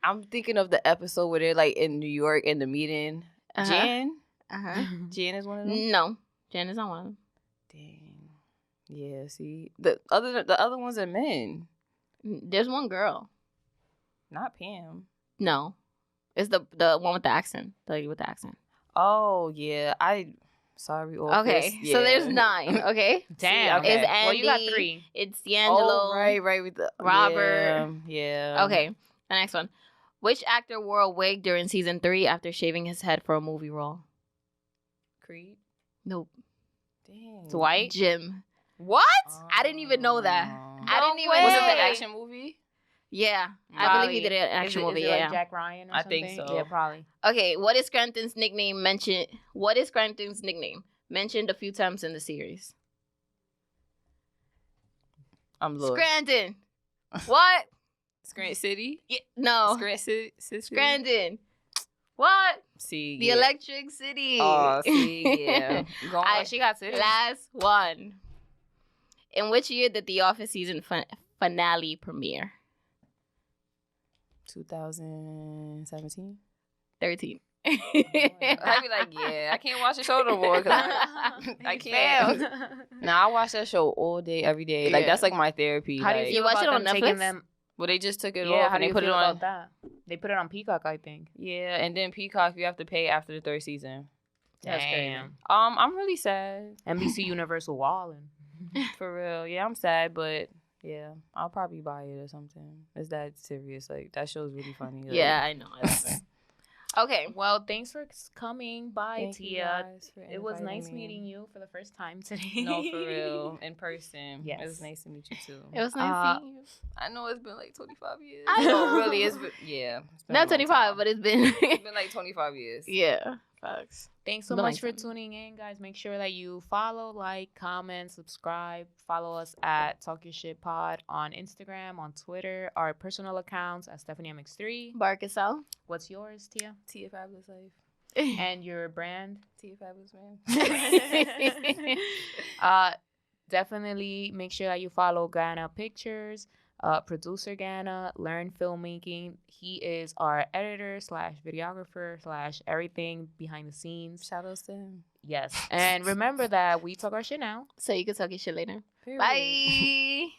I'm thinking of the episode where they're like in New York in the meeting. Uh-huh. Jan. Uh-huh. Jan is one of them. No, Jen is not one of them. Dang. Yeah. See, the other ones are men, There's one girl. not Pam. No, it's the one with the accent. The lady with the accent. Oh yeah. Sorry. Okay, Office. so there's Yeah. 9. Okay, Damn. okay. It's Well, you got Andy. 3. it's D'Angelo. Oh, right. With the Robert. Yeah. Okay, the next one. Which actor wore a wig during season 3 after shaving his head for a movie role? Creed. Nope. Dang. Dwight. Jim. What? I didn't even know that. I didn't even way. Was know it that. the action movie? Yeah, I Probably. believe he did an action movie. Is it Yeah. like Jack Ryan or I something? think so. Yeah, probably. Okay, what is Scranton's nickname mentioned? What is Scranton's nickname mentioned a few times in the series? I'm lost. Scranton. What? Scranton City. Yeah, no. Scranton City. Scranton. What? See. The yeah. Electric City. Oh, see, yeah. Go I- on. She got 6. Last one. In which year did the Office season finale premiere? 2017. 13. I'd be like, yeah, I can't watch the show no more. 'Cause I can't. Nah, I watch that show all day, every day. Like Yeah. that's like my therapy. How do you like, feel You watch about it on them taking Netflix? them? well, they just took it Yeah, off how and do they you put feel it on. about that? They put it on Peacock, I think. Yeah, and then Peacock, you have to pay after the 3rd season. That's crazy. I'm really sad. NBC Universal Wallin'. For real. Yeah, I'm sad, but yeah, I'll probably buy it or something. It's that serious. Like, that show's really funny. Like. Yeah, I know. Okay, well, thanks for coming by, Thank you Tia. guys for It was inviting nice me. meeting you for the first time today. No, for real. In person. Yes. It was nice to meet you too. It was nice meeting you. I know it's been like 25 years. I know. Really, it's been, yeah. It's been a Not long 25, time. but it's been. It's been like 25 years. Yeah. Facts. Thanks so But much like for some- tuning in, guys. Make sure that you follow, like, comment, subscribe. Follow us at Talk Your Shit Pod on Instagram, on Twitter, our personal accounts at Stephanie MX3. Barkasel. What's yours, Tia? Tia Fabulous Life. And your brand? Tia Fabulous Man. Definitely make sure that you follow Ghana Pictures, producer Ghana, learn filmmaking. He is our editor / videographer / everything behind the scenes. Shout outs to him. Yes. And remember that we talk our shit now. So you can talk your shit later. Period. Bye.